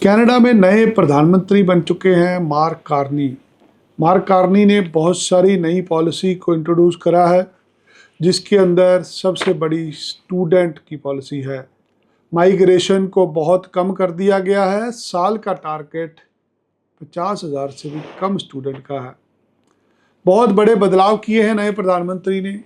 Canada में नए प्रधानमंत्री बन चुके हैं मार्क कार्नी। मार्क कार्नी ने बहुत सारी नई पॉलिसी को इंट्रोड्यूस करा है, जिसके अंदर सबसे बड़ी स्टूडेंट की पॉलिसी है। माइग्रेशन को बहुत कम कर दिया गया है। साल का टारगेट 50,000 से भी कम स्टूडेंट का है। बहुत बड़े बदलाव किए हैं नए प्रधानमंत्री ने।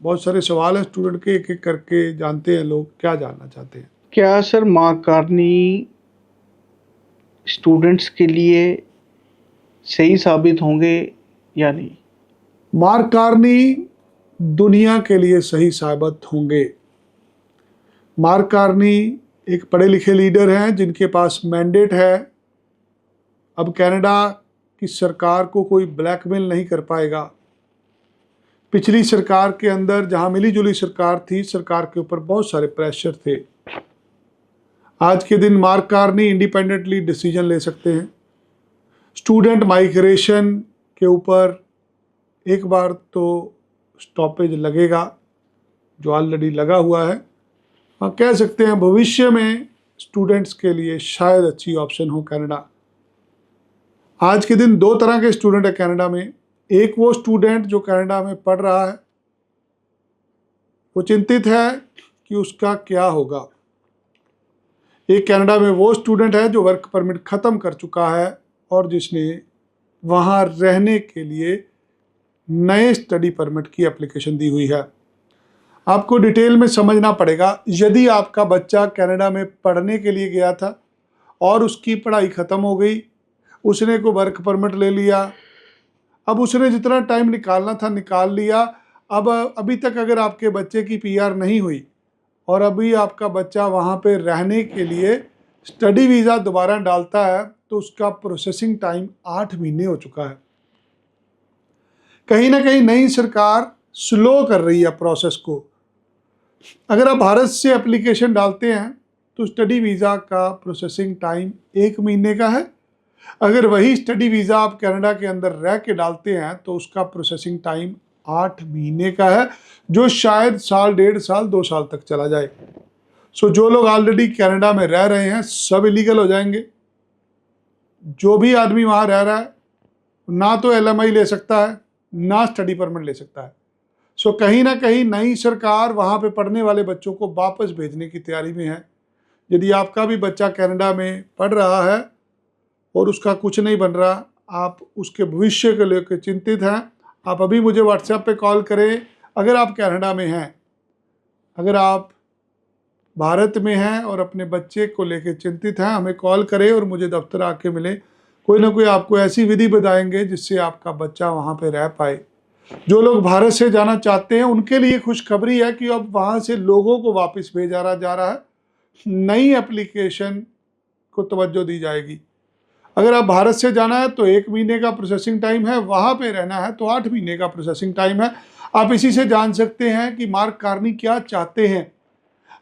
बहुत सारे सवाल हैं स्टूडेंट के, एक एक करके जानते हैं लोग क्या जानना चाहते हैं। क्या सर मार्क कार्नी स्टूडेंट्स के लिए सही साबित होंगे या नहीं? मार्क कार्नी दुनिया के लिए सही साबित होंगे। मार्क कार्नी एक पढ़े लिखे लीडर हैं जिनके पास मैंडेट है। अब कनाडा की सरकार को कोई ब्लैकमेल नहीं कर पाएगा। पिछली सरकार के अंदर जहां मिली जुली सरकार थी, सरकार के ऊपर बहुत सारे प्रेशर थे। आज के दिन मार्क कार्नी इंडिपेंडेंटली डिसीजन ले सकते हैं। स्टूडेंट माइग्रेशन के ऊपर एक बार तो स्टॉपेज लगेगा, जो ऑलरेडी लगा हुआ है। हाँ, कह सकते हैं भविष्य में स्टूडेंट्स के लिए शायद अच्छी ऑप्शन हो कनाडा। आज के दिन दो तरह के स्टूडेंट है कनाडा में। एक वो स्टूडेंट जो कनाडा में पढ़ रहा है, वो चिंतित है कि उसका क्या होगा। एक कनाडा में वो स्टूडेंट है जो वर्क परमिट ख़त्म कर चुका है और जिसने वहाँ रहने के लिए नए स्टडी परमिट की एप्लीकेशन दी हुई है। आपको डिटेल में समझना पड़ेगा। यदि आपका बच्चा कनाडा में पढ़ने के लिए गया था और उसकी पढ़ाई ख़त्म हो गई, उसने को वर्क परमिट ले लिया, अब उसने जितना टाइम निकालना था निकाल लिया। अब अभी तक अगर आपके बच्चे की पीआर नहीं हुई और अभी आपका बच्चा वहाँ पे रहने के लिए स्टडी वीज़ा दोबारा डालता है, तो उसका प्रोसेसिंग टाइम 8 महीने हो चुका है। कहीं ना कहीं नई सरकार स्लो कर रही है प्रोसेस को। अगर आप भारत से एप्लीकेशन डालते हैं तो स्टडी वीज़ा का प्रोसेसिंग टाइम 1 महीने का है। अगर वही स्टडी वीज़ा आप कनाडा के अंदर रह के डालते हैं तो उसका प्रोसेसिंग टाइम 8 महीने का है, जो शायद साल, 1.5 साल, 2 साल तक चला जाए। जो लोग ऑलरेडी कनाडा में रह रहे हैं सब इलीगल हो जाएंगे। जो भी आदमी वहाँ रह रहा है ना तो एलएमआई ले सकता है, ना स्टडी परमिट ले सकता है। कहीं ना कहीं नई सरकार वहाँ पे पढ़ने वाले बच्चों को वापस भेजने की तैयारी में है। यदि आपका भी बच्चा कनाडा में पढ़ रहा है और उसका कुछ नहीं बन रहा, आप उसके भविष्य को लेकर चिंतित हैं, आप अभी मुझे व्हाट्सएप पे कॉल करें। अगर आप कनाडा में हैं, अगर आप भारत में हैं और अपने बच्चे को लेकर चिंतित हैं, हमें कॉल करें और मुझे दफ्तर आके मिले। कोई ना कोई आपको ऐसी विधि बताएंगे जिससे आपका बच्चा वहाँ पे रह पाए। जो लोग भारत से जाना चाहते हैं उनके लिए खुशखबरी है कि अब वहाँ से लोगों को वापस भेजा जा रहा है। नई एप्लीकेशन को तवज्जो दी जाएगी। अगर आप भारत से जाना है तो 1 महीने का प्रोसेसिंग टाइम है, वहाँ पे रहना है तो 8 महीने का प्रोसेसिंग टाइम है। आप इसी से जान सकते हैं कि मार्क कार्नी क्या चाहते हैं।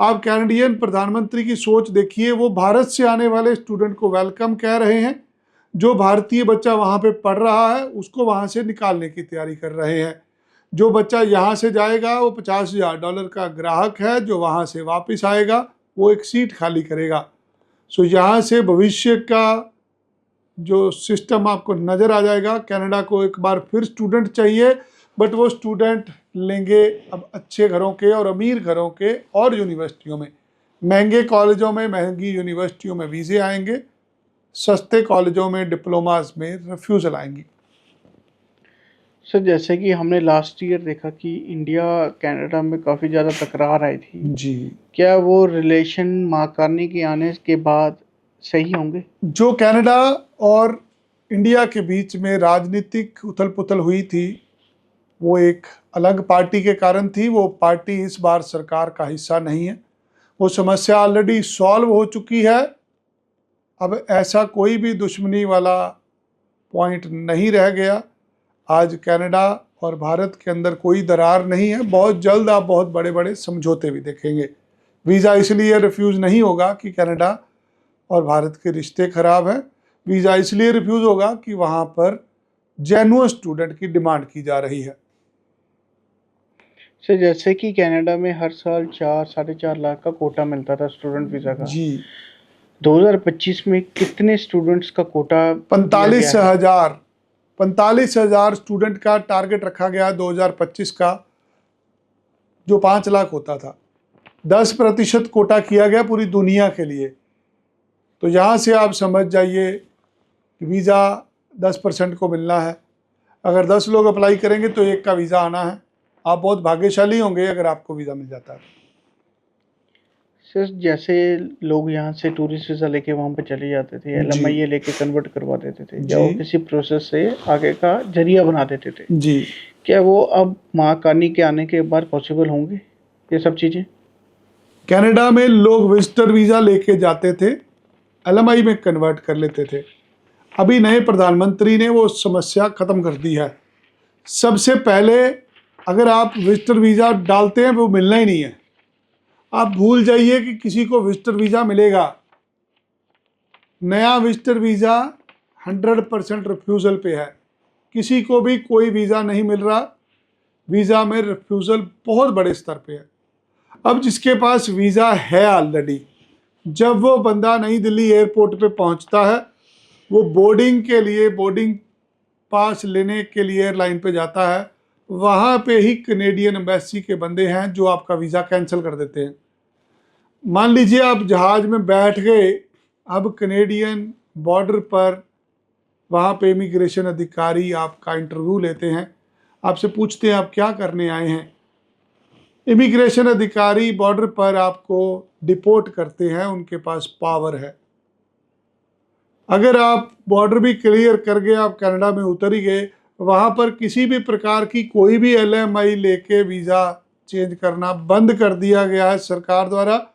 आप कैनेडियन प्रधानमंत्री की सोच देखिए। वो भारत से आने वाले स्टूडेंट को वेलकम कह रहे हैं। जो भारतीय बच्चा वहाँ पे पढ़ रहा है उसको वहाँ से निकालने की तैयारी कर रहे हैं। जो बच्चा यहाँ से जाएगा वो $50,000 का ग्राहक है, जो वहाँ से वापस आएगा वो एक सीट खाली करेगा। यहाँ से भविष्य का जो सिस्टम आपको नज़र आ जाएगा। कनाडा को एक बार फिर स्टूडेंट चाहिए, बट वो स्टूडेंट लेंगे अब अच्छे घरों के और अमीर घरों के और यूनिवर्सिटियों में। महंगे कॉलेजों में, महंगी यूनिवर्सिटियों में वीज़े आएंगे, सस्ते कॉलेजों में, डिप्लोमास में रिफ्यूज़ल आएंगी। सर जैसे कि हमने लास्ट ईयर देखा कि इंडिया कनाडा में काफ़ी ज़्यादा तकरार आई थी जी, क्या वो रिलेशन मार्क कार्नी के आने के बाद सही होंगे? जो कनाडा और इंडिया के बीच में राजनीतिक उथल पुथल हुई थी, वो एक अलग पार्टी के कारण थी। वो पार्टी इस बार सरकार का हिस्सा नहीं है। वो समस्या ऑलरेडी सॉल्व हो चुकी है। अब ऐसा कोई भी दुश्मनी वाला पॉइंट नहीं रह गया। आज कनाडा और भारत के अंदर कोई दरार नहीं है। बहुत जल्द आप बहुत बड़े बड़े समझौते भी देखेंगे। वीज़ा इसलिए रिफ्यूज़ नहीं होगा कि कनाडा और भारत के रिश्ते खराब हैं। वीज़ा इसलिए रिफ्यूज़ होगा कि वहाँ पर जेन्युइन स्टूडेंट की डिमांड की जा रही है। सर जैसे कि कनाडा में हर साल 4 साढ़े 4 लाख का कोटा मिलता था स्टूडेंट वीज़ा का। जी, 2025 में कितने स्टूडेंट्स का कोटा दिया गया है? 45,000 स्टूडेंट का टारगेट रखा गया 2025 का, जो 5 लाख होता था। 10% कोटा किया गया पूरी दुनिया के लिए। तो यहाँ से आप समझ जाइए कि वीज़ा 10% को मिलना है। अगर 10 लोग अप्लाई करेंगे तो एक का वीज़ा आना है। आप बहुत भाग्यशाली होंगे अगर आपको वीज़ा मिल जाता है। सर जैसे लोग यहाँ से टूरिस्ट वीज़ा लेके वहाँ पे चले जाते थे, LMIA लेके कन्वर्ट करवा देते थे, या वो जी। किसी प्रोसेस से आगे का जरिया बना देते थे, जी। क्या वो अब महाकानी के आने के बाद पॉसिबल होंगे ये सब चीज़ें? कनाडा में लोग विजिटर वीज़ा लेके जाते थे, LMI में कन्वर्ट कर लेते थे। अभी नए प्रधानमंत्री ने वो समस्या ख़त्म कर दी है। सबसे पहले अगर आप विजिटर वीज़ा डालते हैं वो मिलना ही नहीं है। आप भूल जाइए कि किसी को विजिटर वीज़ा मिलेगा। नया विजिटर वीज़ा 100% रिफ्यूज़ल पे है। किसी को भी कोई वीज़ा नहीं मिल रहा। वीज़ा में रिफ्यूज़ल बहुत बड़े स्तर पे है। अब जिसके पास वीज़ा है ऑलरेडी, जब वो बंदा नई दिल्ली एयरपोर्ट पे पहुंचता है, वो बोर्डिंग पास लेने के लिए एयरलाइन पे जाता है। वहाँ पे ही कनेडियन एम्बेसी के बंदे हैं जो आपका वीज़ा कैंसिल कर देते हैं। मान लीजिए आप जहाज़ में बैठ गए, अब कनेडियन बॉर्डर पर वहाँ पे इमिग्रेशन अधिकारी आपका इंटरव्यू लेते हैं, आपसे पूछते हैं आप क्या करने आए हैं। इमिग्रेशन अधिकारी बॉर्डर पर आपको डिपोर्ट करते हैं, उनके पास पावर है। अगर आप बॉर्डर भी क्लियर कर गए, आप कनाडा में उतर ही गए, वहाँ पर किसी भी प्रकार की कोई भी LMI लेके वीज़ा चेंज करना बंद कर दिया गया है सरकार द्वारा।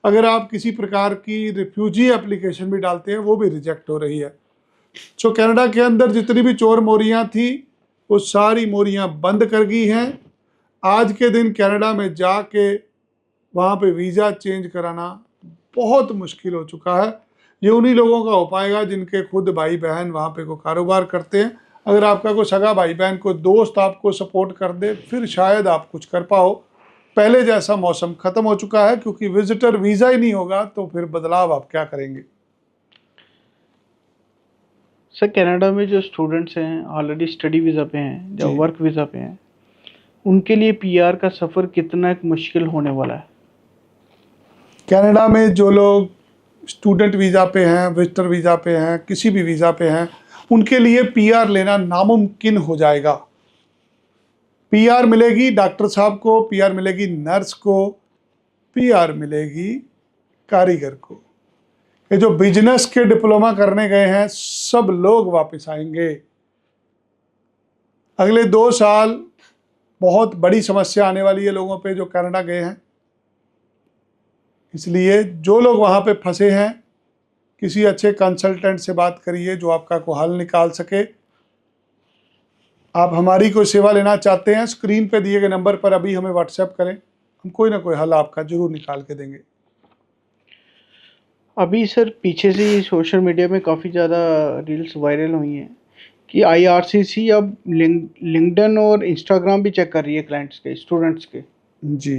अगर आप किसी प्रकार की रिफ्यूजी एप्लीकेशन भी डालते हैं, वो भी रिजेक्ट हो रही है। सो कनाडा के अंदर जितनी भी चोर मोरियाँ थी, वो सारी मोरियाँ बंद कर गई हैं। आज के दिन कनाडा में जाके वहाँ पे वीज़ा चेंज कराना बहुत मुश्किल हो चुका है। ये उन्हीं लोगों का हो पाएगा जिनके खुद भाई बहन वहाँ पे को कारोबार करते हैं। अगर आपका कोई सगा भाई बहन, कोई दोस्त आपको सपोर्ट कर दे, फिर शायद आप कुछ कर पाओ। पहले जैसा मौसम ख़त्म हो चुका है, क्योंकि विजिटर वीज़ा ही नहीं होगा तो फिर बदलाव आप क्या करेंगे। सर कनाडा में जो स्टूडेंट्स हैं ऑलरेडी स्टडी वीज़ा पे हैं या जी। वर्क वीज़ा पे हैं, उनके लिए PR का सफ़र कितना मुश्किल होने वाला है? कनाडा में जो लोग स्टूडेंट वीज़ा पे हैं, विजिटर वीज़ा पे हैं, किसी भी वीज़ा पे हैं, उनके लिए PR लेना नामुमकिन हो जाएगा। PR मिलेगी डॉक्टर साहब को, PR मिलेगी नर्स को, PR मिलेगी कारीगर को। ये जो बिजनेस के डिप्लोमा करने गए हैं, सब लोग वापस आएंगे। अगले 2 साल बहुत बड़ी समस्या आने वाली है लोगों पे जो कनाडा गए हैं। इसलिए जो लोग वहाँ पे फंसे हैं, किसी अच्छे कंसल्टेंट से बात करिए जो आपका को हल निकाल सके। आप हमारी कोई सेवा लेना चाहते हैं, स्क्रीन पे दिए गए नंबर पर अभी हमें व्हाट्सएप करें, हम कोई ना कोई हल आपका जरूर निकाल के देंगे। अभी सर पीछे से ही सोशल मीडिया में काफ़ी ज़्यादा रील्स वायरल हुई हैं कि IRCC अब लिंक्डइन और इंस्टाग्राम भी चेक कर रही है क्लाइंट्स के, स्टूडेंट्स के, जी।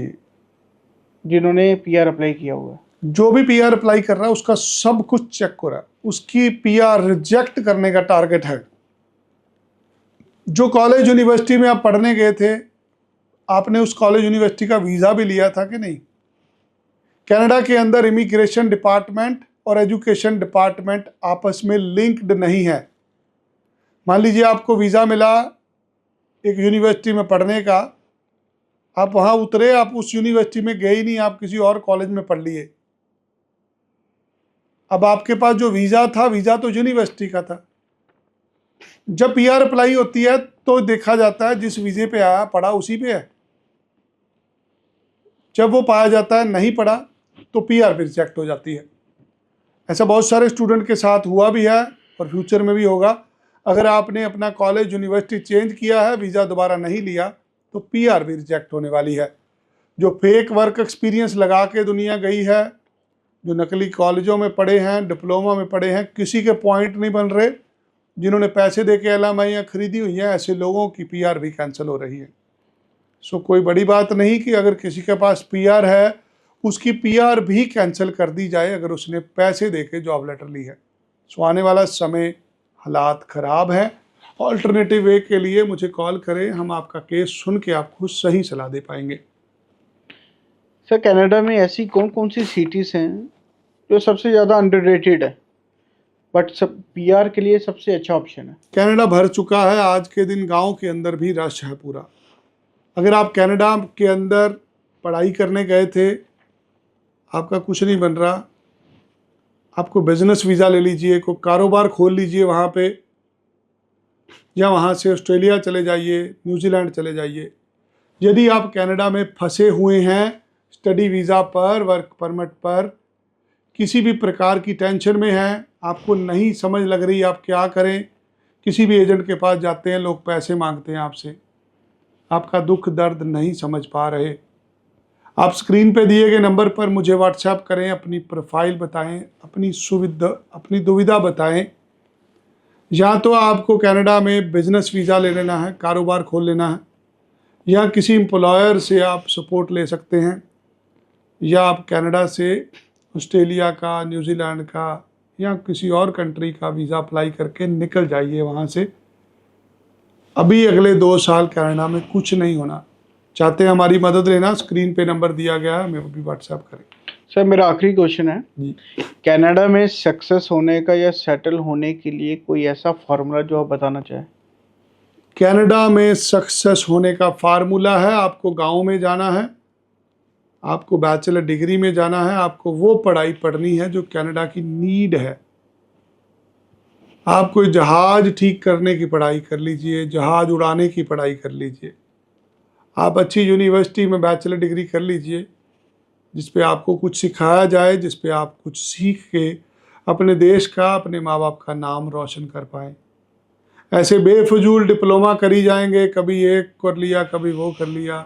जिन्होंने PR अप्लाई किया हुआ है। जो भी PR अप्लाई कर रहा है उसका सब कुछ चेक हो रहा है। उसकी PR रिजेक्ट करने का टारगेट है। जो कॉलेज यूनिवर्सिटी में आप पढ़ने गए थे, आपने उस कॉलेज यूनिवर्सिटी का वीज़ा भी लिया था कि नहीं? कनाडा के अंदर इमिग्रेशन डिपार्टमेंट और एजुकेशन डिपार्टमेंट आपस में लिंक्ड नहीं है। मान लीजिए आपको वीज़ा मिला एक यूनिवर्सिटी में पढ़ने का, आप वहाँ उतरे, आप उस यूनिवर्सिटी में गए ही नहीं, आप किसी और कॉलेज में पढ़ लिए। अब आपके पास जो वीज़ा था, वीज़ा तो यूनिवर्सिटी का था। जब PR अप्लाई होती है तो देखा जाता है जिस वीज़े पे आया पढ़ा उसी पे है। जब वो पाया जाता है नहीं पढ़ा तो PR भी रिजेक्ट हो जाती है। ऐसा बहुत सारे स्टूडेंट के साथ हुआ भी है और फ्यूचर में भी होगा। अगर आपने अपना कॉलेज यूनिवर्सिटी चेंज किया है, वीज़ा दोबारा नहीं लिया, तो PR भी रिजेक्ट होने वाली है। जो फेक वर्क एक्सपीरियंस लगा के दुनिया गई है, जो नकली कॉलेजों में पढ़े हैं, डिप्लोमा में पढ़े हैं, किसी के पॉइंट नहीं बन रहे, जिन्होंने पैसे दे के LMI खरीदी हुई हैं, ऐसे लोगों की PR भी कैंसिल हो रही है। सो कोई बड़ी बात नहीं कि अगर किसी के पास PR है उसकी पीआर भी कैंसिल कर दी जाए अगर उसने पैसे दे के जॉब लेटर ली है। सो आने वाला समय हालात ख़राब है। ऑल्टरनेटिव वे के लिए मुझे कॉल करें, हम आपका केस सुन के आपको सही सलाह दे पाएंगे। सर कनाडा में ऐसी कौन कौन सी सिटीज़ हैं जो सबसे ज़्यादा अंडररेटेड है बट सब पीआर के लिए सबसे अच्छा ऑप्शन है? कनाडा भर चुका है, आज के दिन गांव के अंदर भी रश है पूरा। अगर आप कनाडा के अंदर पढ़ाई करने गए थे, आपका कुछ नहीं बन रहा, आपको बिजनेस वीज़ा ले लीजिए, कोई कारोबार खोल लीजिए वहाँ पे, या वहाँ से ऑस्ट्रेलिया चले जाइए, न्यूजीलैंड चले जाइए। यदि आप कनाडा में फंसे हुए हैं स्टडी वीज़ा पर, वर्क परमिट पर, किसी भी प्रकार की टेंशन में हैं, आपको नहीं समझ लग रही आप क्या करें, किसी भी एजेंट के पास जाते हैं, लोग पैसे मांगते हैं आपसे, आपका दुख दर्द नहीं समझ पा रहे, आप स्क्रीन पे दिए गए नंबर पर मुझे व्हाट्सएप करें, अपनी प्रोफाइल बताएं, अपनी दुविधा बताएं। या तो आपको कनाडा में बिजनेस वीज़ा ले लेना है, कारोबार खोल लेना है, या किसी एम्प्लॉयर से आप सपोर्ट ले सकते हैं, या आप कनाडा से ऑस्ट्रेलिया का, न्यूजीलैंड का या किसी और कंट्री का वीज़ा अप्लाई करके निकल जाइए वहाँ से। अभी अगले 2 साल कनाडा में कुछ नहीं होना। चाहते हैं हमारी मदद लेना, स्क्रीन पे नंबर दिया गया है, हमें भी व्हाट्सएप करें। सर मेरा आखिरी क्वेश्चन है, जी, कनाडा में सक्सेस होने का या सेटल होने के लिए कोई ऐसा फार्मूला जो आप बताना चाहें? कनाडा में सक्सेस होने का फार्मूला है, आपको गांव में जाना है, आपको बैचलर डिग्री में जाना है, आपको वो पढ़ाई पढ़नी है जो कनाडा की नीड है। आप कोई जहाज ठीक करने की पढ़ाई कर लीजिए, जहाज उड़ाने की पढ़ाई कर लीजिए, आप अच्छी यूनिवर्सिटी में बैचलर डिग्री कर लीजिए जिस पे आपको कुछ सिखाया जाए, जिस पे आप कुछ सीख के अपने देश का, अपने माँ बाप का नाम रोशन कर पाएँ। ऐसे बेफजूल डिप्लोमा करी जाएंगे, कभी एक कर लिया, कभी वो कर लिया,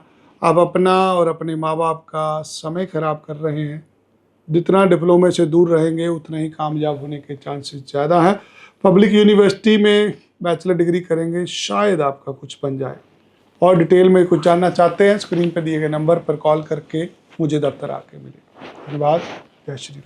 आप अपना और अपने माँ बाप का समय खराब कर रहे हैं। जितना डिप्लोमे से दूर रहेंगे उतना ही कामयाब होने के चांसेस ज़्यादा हैं। पब्लिक यूनिवर्सिटी में बैचलर डिग्री करेंगे, शायद आपका कुछ बन जाए। और डिटेल में कुछ जानना चाहते हैं, स्क्रीन पर दिए गए नंबर पर कॉल करके मुझे दफ्तर आके मिले। धन्यवाद। जय श्री राम।